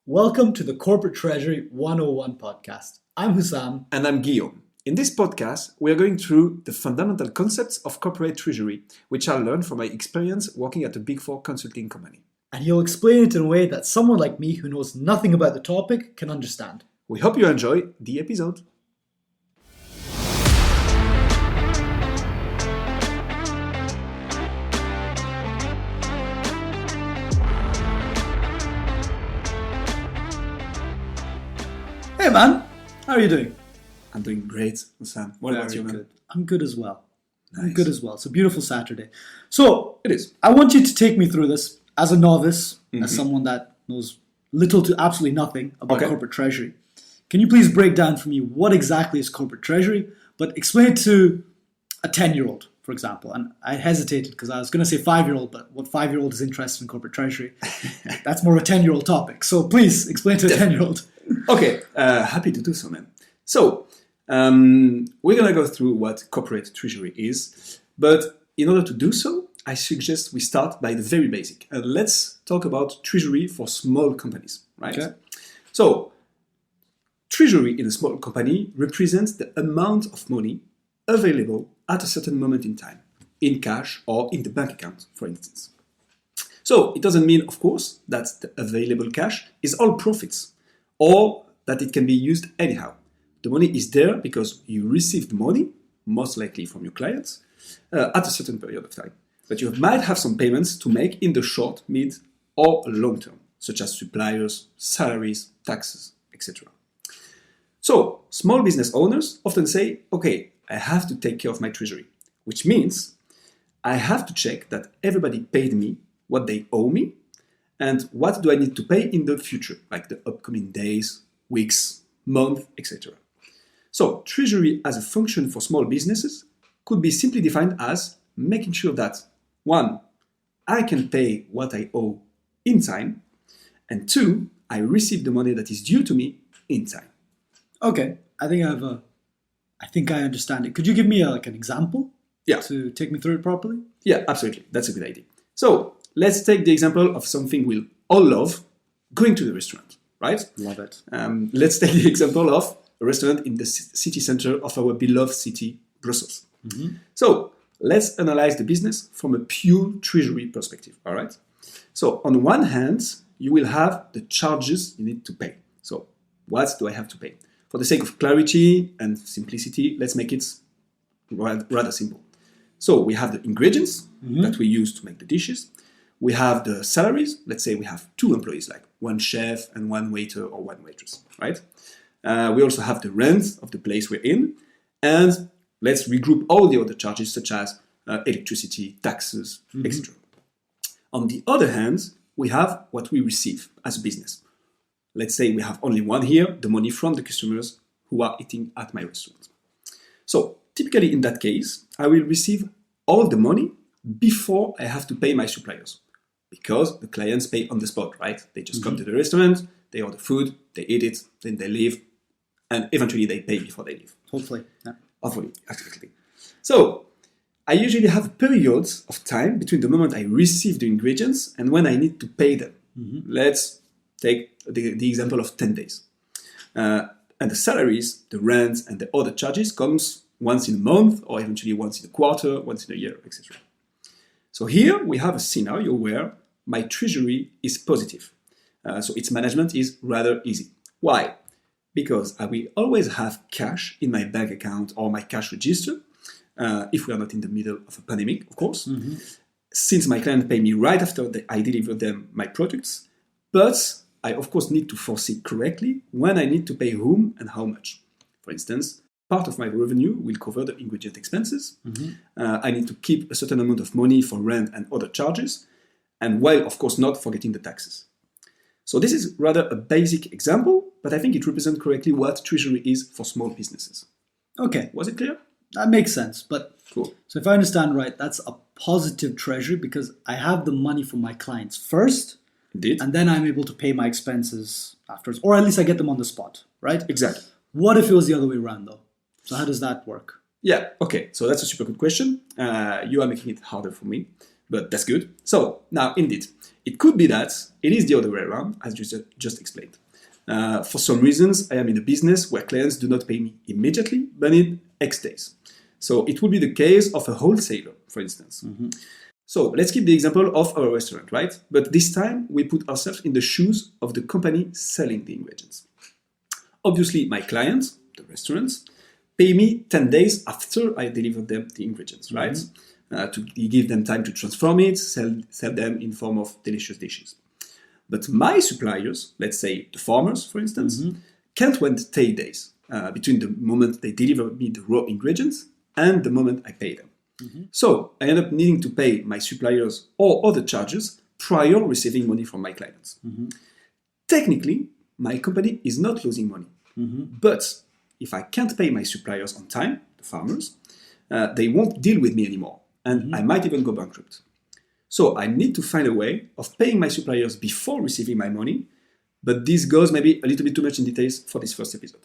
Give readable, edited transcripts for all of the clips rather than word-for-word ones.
Welcome to the Corporate Treasury 101 podcast. I'm Hussam. And I'm Guillaume. In this podcast, we are going through the fundamental concepts of corporate treasury, which I learned from my experience working at a Big Four consulting company. And he'll explain it in a way that someone like me who knows nothing about the topic can understand. We hope you enjoy the episode. Hey man, how are you doing? I'm doing great, Sam. What about you, man? Good. I'm good as well. Nice. I'm good as well. It's a beautiful Saturday. So, It is. I want you to take me through this as a novice, as someone that knows little to absolutely nothing about Okay. corporate treasury. Can you please break down for me what exactly is corporate treasury, but explain it to a 10-year-old, for example. And I hesitated because I was going to say 5-year-old, but what 5-year-old is interested in corporate treasury? That's more of a 10-year-old topic. So please explain to a 10-year-old. Okay, happy to do so, man. So, we're going to go through what corporate treasury is. But in order to do so, I suggest we start by the very basic. And let's talk about treasury for small companies, right? Okay. So, treasury in a small company represents the amount of money available at a certain moment in time, in cash or in the bank account, for instance. So, it doesn't mean, of course, that the available cash is all profits, or that it can be used anyhow. The money is there because you received money, most likely from your clients, at a certain period of time. But you might have some payments to make in the short, mid, or long term, such as suppliers, salaries, taxes, etc. So, small business owners often say, okay, I have to take care of my treasury, which means I have to check that everybody paid me what they owe me, and what do I need to pay in the future, like the upcoming days, weeks, month, etc. So, treasury as a function for small businesses could be simply defined as making sure that 1. I can pay what I owe in time, and 2. I receive the money that is due to me in time. Okay, I think I understand it. Could you give me an example Yeah. to take me through it properly? Yeah, absolutely. That's a good idea. So, let's take the example of something we'll all love, going to the restaurant, right? Love it. Let's take the example of a restaurant in the city center of our beloved city, Brussels. So, let's analyze the business from a pure treasury perspective, all right? So, on one hand, you will have the charges you need to pay. So, what do I have to pay? For the sake of clarity and simplicity, let's make it rather simple. So, we have the ingredients that we use to make the dishes. We have the salaries. Let's say we have 2 employees, like 1 chef and 1 waiter or 1 waitress, right? We also have the rent of the place we're in. And let's regroup all the other charges, such as electricity, taxes, etc. On the other hand, we have what we receive as a business. Let's say we have only one here, the money from the customers who are eating at my restaurant. So typically in that case, I will receive all the money before I have to pay my suppliers. Because the clients pay on the spot, right? They just come to the restaurant, they order food, they eat it, then they leave, and eventually they pay before they leave. Hopefully. Yeah. Hopefully, absolutely. So, I usually have periods of time between the moment I receive the ingredients and when I need to pay them. Let's take the example of 10 days. And the salaries, the rent, and the other charges comes once in a month, or eventually once in a quarter, once in a year, etc. So here we have a scenario where my treasury is positive. So its management is rather easy. Why? Because I will always have cash in my bank account or my cash register, if we are not in the middle of a pandemic, of course, since my client pay me right after I deliver them my products. But I, of course, need to foresee correctly when I need to pay whom and how much. For instance, part of my revenue will cover the ingredient expenses. I need to keep a certain amount of money for rent and other charges, and while, of course, not forgetting the taxes. So this is rather a basic example, but I think it represents correctly what treasury is for small businesses. Okay, Was it clear? that makes sense. But Cool. so if I understand right, that's a positive treasury because I have the money from my clients first, Indeed. and then I'm able to pay my expenses afterwards, or at least I get them on the spot, right? Exactly. What if it was the other way around, though? So how does that work? Yeah, okay. So that's a super good question. You are making it harder for me, but that's good. So now, indeed, it could be that it is the other way around, as you just explained. For some reasons, I am in a business where clients do not pay me immediately, but in X days. So it would be the case of a wholesaler, for instance. So let's keep the example of our restaurant, right? But this time we put ourselves in the shoes of the company selling the ingredients. Obviously, my clients, the restaurants, pay me 10 days after I deliver them the ingredients, right? To give them time to transform it, sell them in form of delicious dishes. But my suppliers, let's say the farmers, for instance, can't wait 10 days between the moment they deliver me the raw ingredients and the moment I pay them. So I end up needing to pay my suppliers or other charges prior receiving money from my clients. Technically, my company is not losing money. But if I can't pay my suppliers on time, the farmers, they won't deal with me anymore. And I might even go bankrupt. So I need to find a way of paying my suppliers before receiving my money. But this goes maybe a little bit too much in details for this first episode.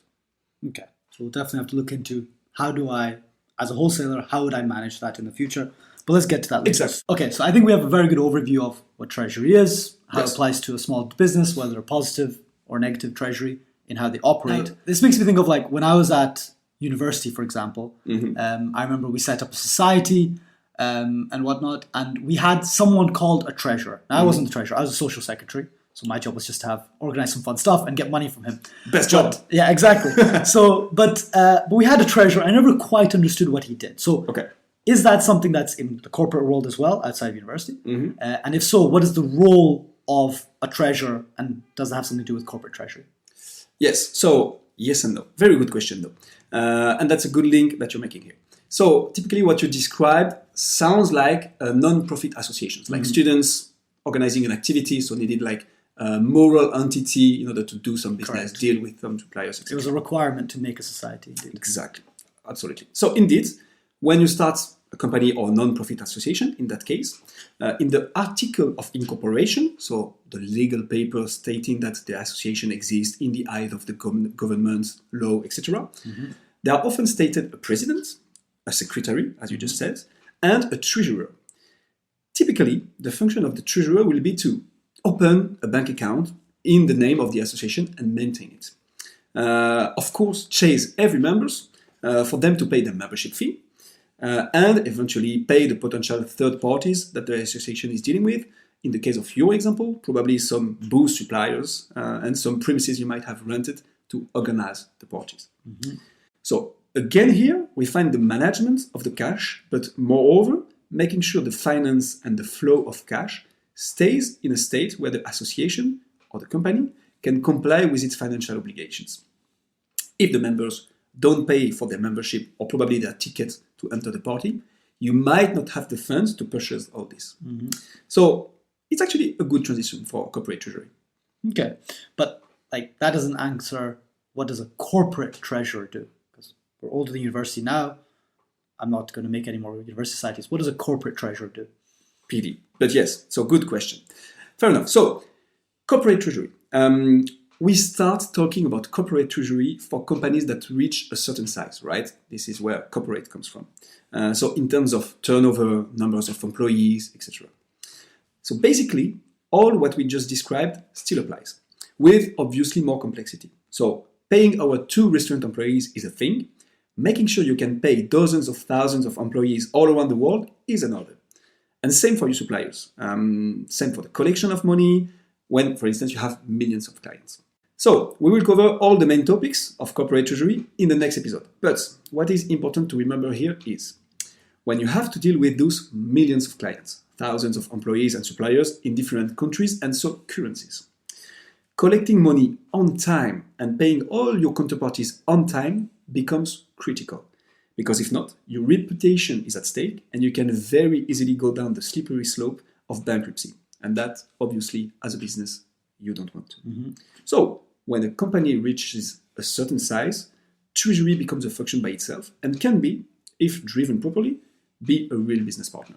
Okay. So we'll definitely have to look into how do I, as a wholesaler, how would I manage that in the future? But let's get to that later. Exactly. Okay, so I think we have a very good overview of what treasury is, how it applies to a small business, whether a positive or negative treasury, in how they operate. This makes me think of like when I was at university, for example. I remember we set up a society and whatnot, and we had someone called a treasurer. Now, I wasn't the treasurer, I was a social secretary. So my job was just to organize some fun stuff and get money from him. Best job. Yeah, exactly. But we had a treasurer. I never quite understood what he did. So is that something that's in the corporate world as well, outside of university? And if so, what is the role of a treasurer, and does it have something to do with corporate treasury? Yes. So yes and no. Very good question, though. And that's a good link that you're making here. So typically what you described sounds like a non-profit associations, like students organizing an activity, so needed like a moral entity in order to do some business, deal with some suppliers, etc. It was a requirement to make a society. Indeed. Exactly. Absolutely. So indeed, when you start a company or non-profit association, in that case, in the article of incorporation, so the legal paper stating that the association exists in the eyes of the government, law, etc., there are often stated a president, a secretary, as you just said, and a treasurer. Typically, the function of the treasurer will be to open a bank account in the name of the association and maintain it. Of course, chase every members for them to pay their membership fee, and eventually pay the potential third parties that the association is dealing with. In the case of your example, probably some booze suppliers and some premises you might have rented to organize the parties. So again here, we find the management of the cash, but moreover, making sure the finance and the flow of cash stays in a state where the association or the company can comply with its financial obligations. If the members don't pay for their membership or probably their ticket to enter the party, you might not have the funds to purchase all this. So it's actually a good transition for corporate treasury. Okay, but like that doesn't answer what does a corporate treasurer do? Because we're older than university now. I'm not going to make any more university societies. What does a corporate treasurer do? PD. But yes, so good question. Fair enough. So corporate treasury. We start talking about corporate treasury for companies that reach a certain size, right? This is where corporate comes from. So in terms of turnover, numbers of employees, etc. So basically, all what we just described still applies, with obviously more complexity. So paying our 2 restaurant employees is a thing. Making sure you can pay dozens of thousands of employees all around the world is another. And same for your suppliers. Same for the collection of money when, for instance, you have millions of clients. So we will cover all the main topics of corporate treasury in the next episode. But what is important to remember here is when you have to deal with those millions of clients, thousands of employees and suppliers in different countries and so currencies, collecting money on time and paying all your counterparties on time becomes critical. Because if not, your reputation is at stake and you can very easily go down the slippery slope of bankruptcy. And that, obviously, as a business, you don't want to. So, when a company reaches a certain size, treasury becomes a function by itself and can be, if driven properly, be a real business partner.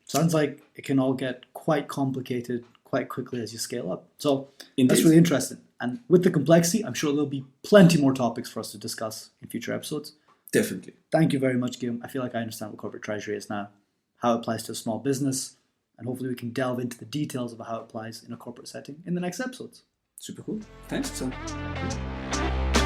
Sounds like it can all get quite complicated quite quickly as you scale up. So Indeed. That's really interesting. And with the complexity, I'm sure there'll be plenty more topics for us to discuss in future episodes. Definitely. Thank you very much, Guillaume. I feel like I understand what corporate treasury is now, how it applies to a small business, And hopefully we can delve into the details of how it applies in a corporate setting in the next episodes. Super cool. Thanks, Hussam.